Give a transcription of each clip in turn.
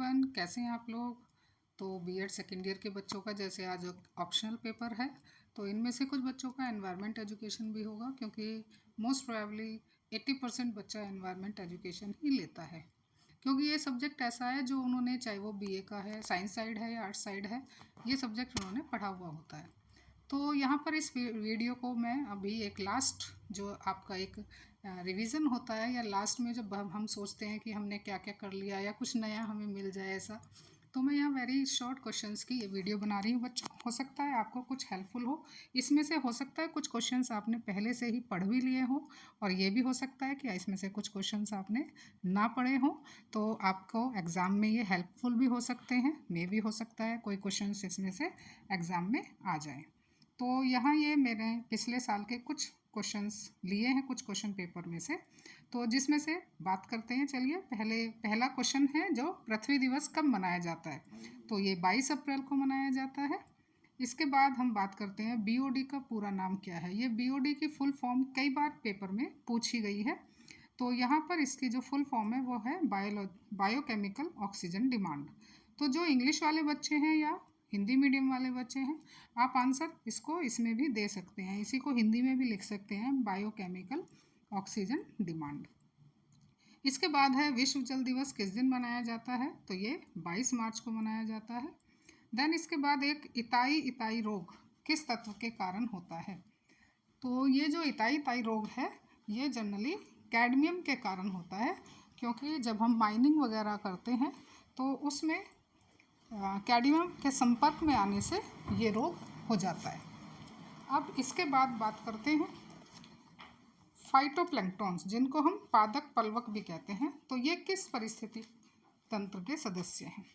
Everyone, कैसे हैं आप लोग। तो बीएड सेकेंड ईयर के बच्चों का जैसे आज ऑप्शनल पेपर है, तो इनमें से कुछ बच्चों का एनवायरनमेंट एजुकेशन भी होगा, क्योंकि मोस्ट प्रोबेबली 80% बच्चा एनवायरनमेंट एजुकेशन ही लेता है, क्योंकि ये सब्जेक्ट ऐसा है जो उन्होंने, चाहे वो बीए का है, साइंस साइड है या आर्ट्स साइड है, ये सब्जेक्ट उन्होंने पढ़ा हुआ होता है। तो यहाँ पर इस वीडियो को मैं अभी एक लास्ट जो आपका एक रिवीजन होता है, या लास्ट में जब हम सोचते हैं कि हमने क्या क्या कर लिया या कुछ नया हमें मिल जाए ऐसा, तो मैं यहाँ वेरी शॉर्ट क्वेश्चंस की ये वीडियो बना रही हूँ बच्चों। हो सकता है आपको कुछ हेल्पफुल हो इसमें से। हो सकता है कुछ क्वेश्चंस आपने पहले से ही पढ़ भी लिए हो, और ये भी हो सकता है कि इसमें से कुछ क्वेश्चंस आपने ना पढ़े हो, तो आपको एग्ज़ाम में ये हेल्पफुल भी हो सकते हैं। मे भी हो सकता है कोई क्वेश्चंस इसमें से एग्ज़ाम में आ जाए। तो यहाँ ये मैंने पिछले साल के कुछ क्वेश्चंस लिए हैं, कुछ क्वेश्चन पेपर में से, तो जिसमें से बात करते हैं। चलिए, पहला क्वेश्चन है जो पृथ्वी दिवस कब मनाया जाता है, तो ये 22 अप्रैल को मनाया जाता है। इसके बाद हम बात करते हैं बीओडी का पूरा नाम क्या है। ये बीओडी की फुल फॉर्म कई बार पेपर में पूछी गई है, तो यहाँ पर इसकी जो फुल फॉर्म है वो है बायोकेमिकल ऑक्सीजन डिमांड। तो जो इंग्लिश वाले बच्चे हैं या हिंदी मीडियम वाले बच्चे हैं, आप आंसर इसको इसमें भी दे सकते हैं, इसी को हिंदी में भी लिख सकते हैं, बायोकेमिकल ऑक्सीजन डिमांड। इसके बाद है विश्व जल दिवस किस दिन मनाया जाता है, तो ये 22 मार्च को मनाया जाता है। देन इसके बाद एक इताई रोग किस तत्व के कारण होता है, तो ये जो इताई रोग है ये जनरली कैडमियम के कारण होता है, क्योंकि जब हम माइनिंग वगैरह करते हैं तो उसमें कैडमियम के संपर्क में आने से ये रोग हो जाता है। अब इसके बाद बात करते हैं फाइटोप्लैंक्टन्स, जिनको हम पादप पलवक भी कहते हैं, तो ये किस परिस्थिति तंत्र के सदस्य हैं।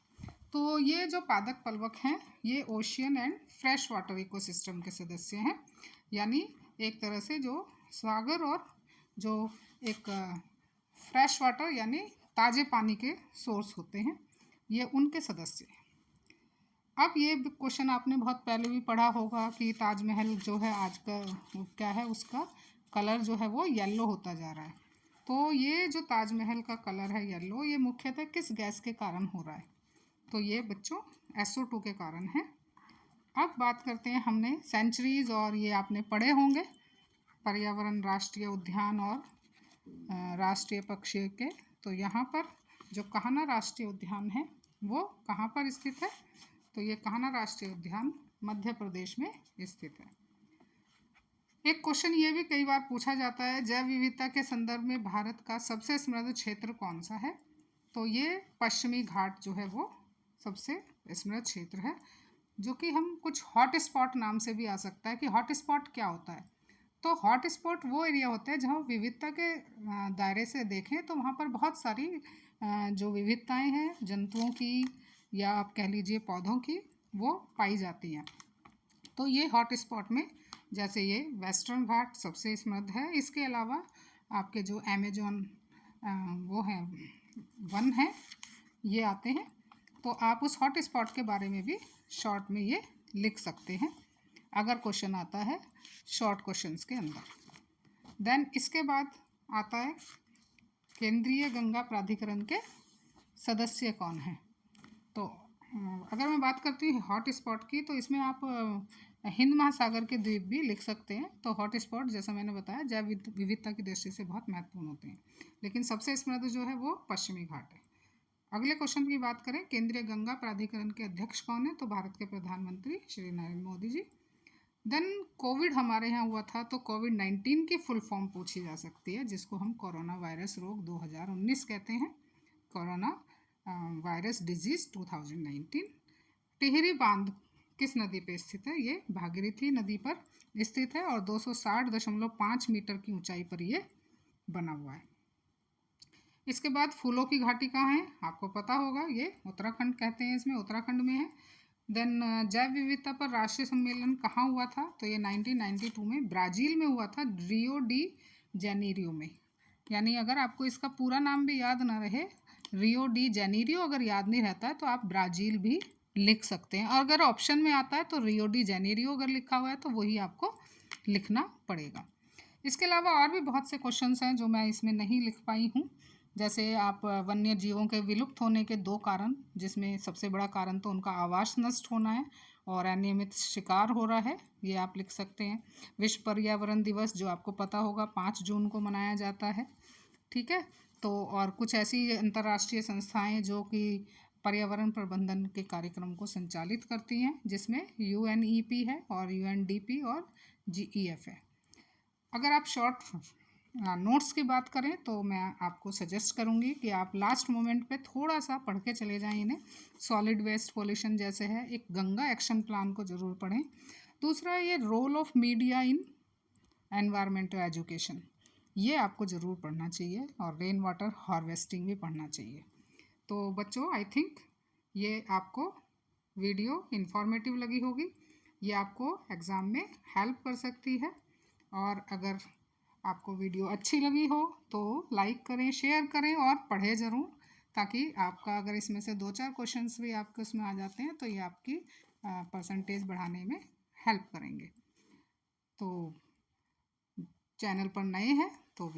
तो ये जो पादप पलवक हैं ये ocean and fresh water ecosystem के सदस्य हैं, यानी एक तरह से जो सागर और जो एक फ्रेश वाटर यानी ताज़े पानी के सोर्स होते हैं, ये उनके सदस्य हैं। अब ये क्वेश्चन आपने बहुत पहले भी पढ़ा होगा कि ताजमहल जो है आज का क्या है, उसका कलर जो है वो येलो होता जा रहा है। तो ये जो ताजमहल का कलर है येलो, ये मुख्यतः किस गैस के कारण हो रहा है, तो ये बच्चों SO2 के कारण है। अब बात करते हैं, हमने सेंचुरीज और ये आपने पढ़े होंगे, पर्यावरण, राष्ट्रीय उद्यान और राष्ट्रीय पक्षी के। तो यहाँ पर जो कान्हा राष्ट्रीय उद्यान है वो कहाँ पर स्थित है, तो ये कान्हा राष्ट्रीय उद्यान मध्य प्रदेश में स्थित है। एक क्वेश्चन ये भी कई बार पूछा जाता है, जैव विविधता के संदर्भ में भारत का सबसे समृद्ध क्षेत्र कौन सा है, तो ये पश्चिमी घाट जो है वो सबसे समृद्ध क्षेत्र है, जो कि हम कुछ हॉट स्पॉट नाम से भी आ सकता है। कि हॉट स्पॉट क्या होता है, तो हॉट स्पॉट वो एरिया होता है जहाँ विविधता के दायरे से देखें तो वहाँ पर बहुत सारी जो विविधताएं हैं जंतुओं की या आप कह लीजिए पौधों की, वो पाई जाती हैं। तो ये हॉट स्पॉट में जैसे ये वेस्टर्न घाट सबसे समृद्ध है। इसके अलावा आपके जो अमेजोन वो हैं वन है, ये आते हैं। तो आप उस हॉट स्पॉट के बारे में भी शॉर्ट में ये लिख सकते हैं अगर क्वेश्चन आता है शॉर्ट क्वेश्चंस के अंदर। देन इसके बाद आता है केंद्रीय गंगा प्राधिकरण के सदस्य कौन हैं। तो अगर मैं बात करती हूँ हॉट स्पॉट की, तो इसमें आप हिंद महासागर के द्वीप भी लिख सकते हैं। तो हॉट स्पॉट जैसा मैंने बताया जैव विविधता की दृष्टि से बहुत महत्वपूर्ण होते हैं, लेकिन सबसे समृद्ध जो है वो पश्चिमी घाट है। अगले क्वेश्चन की बात करें, केंद्रीय गंगा प्राधिकरण के अध्यक्ष कौन है, तो भारत के प्रधानमंत्री श्री नरेंद्र मोदी जी। देन कोविड हमारे यहाँ हुआ था, तो कोविड-19 की फुल फॉर्म पूछी जा सकती है, जिसको हम कोरोना वायरस रोग 2019 कहते हैं, कोरोना वायरस डिजीज 2019। टिहरी बांध किस नदी पर स्थित है, ये भागीरथी नदी पर स्थित है और 260.5 मीटर की ऊंचाई पर ये बना हुआ है। इसके बाद फूलों की घाटी कहाँ है, आपको पता होगा, ये उत्तराखंड कहते हैं, इसमें उत्तराखंड में है। देन जैव विविधता पर राष्ट्रीय सम्मेलन कहाँ हुआ था, तो ये 1992 में ब्राज़ील में हुआ था, रियो डी जेनेरियो में। यानी अगर आपको इसका पूरा नाम भी याद ना रहे, रियो डी जेनेरियो अगर याद नहीं रहता है तो आप ब्राज़ील भी लिख सकते हैं, और अगर ऑप्शन में आता है तो रियो डी जेनेरियो अगर लिखा हुआ है तो वही आपको लिखना पड़ेगा। इसके अलावा और भी बहुत से क्वेश्चंस हैं जो मैं इसमें नहीं लिख पाई हूँ, जैसे आप वन्य जीवों के विलुप्त होने के 2 कारण, जिसमें सबसे बड़ा कारण तो उनका आवास नष्ट होना है और अनियमित शिकार हो रहा है, ये आप लिख सकते हैं। विश्व पर्यावरण दिवस जो आपको पता होगा 5 जून को मनाया जाता है, ठीक है। तो और कुछ ऐसी अंतर्राष्ट्रीय संस्थाएं जो कि पर्यावरण प्रबंधन के कार्यक्रम को संचालित करती हैं, जिसमें UNEP है और UNDP और GEF है। अगर आप शॉर्ट नोट्स की बात करें तो मैं आपको सजेस्ट करूंगी कि आप लास्ट मोमेंट पे थोड़ा सा पढ़ के चले जाएं इन्हें। सॉलिड वेस्ट पॉल्यूशन जैसे है, एक गंगा एक्शन प्लान को ज़रूर पढ़ें। दूसरा, ये role of media in environmental education, ये आपको ज़रूर पढ़ना चाहिए, और रेन वाटर हार्वेस्टिंग भी पढ़ना चाहिए। तो बच्चों, आई थिंक ये आपको वीडियो इन्फॉर्मेटिव लगी होगी, ये आपको एग्ज़ाम में हेल्प कर सकती है। और अगर आपको वीडियो अच्छी लगी हो तो लाइक करें, शेयर करें और पढ़ें ज़रूर, ताकि आपका अगर इसमें से 2-4 क्वेश्चंस भी आपके उसमें आ जाते हैं तो ये आपकी परसेंटेज बढ़ाने में हेल्प करेंगे। तो चैनल पर नए हैं तो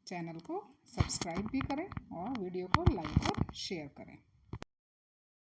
चैनल को सब्सक्राइब भी करें और वीडियो को लाइक और शेयर करें।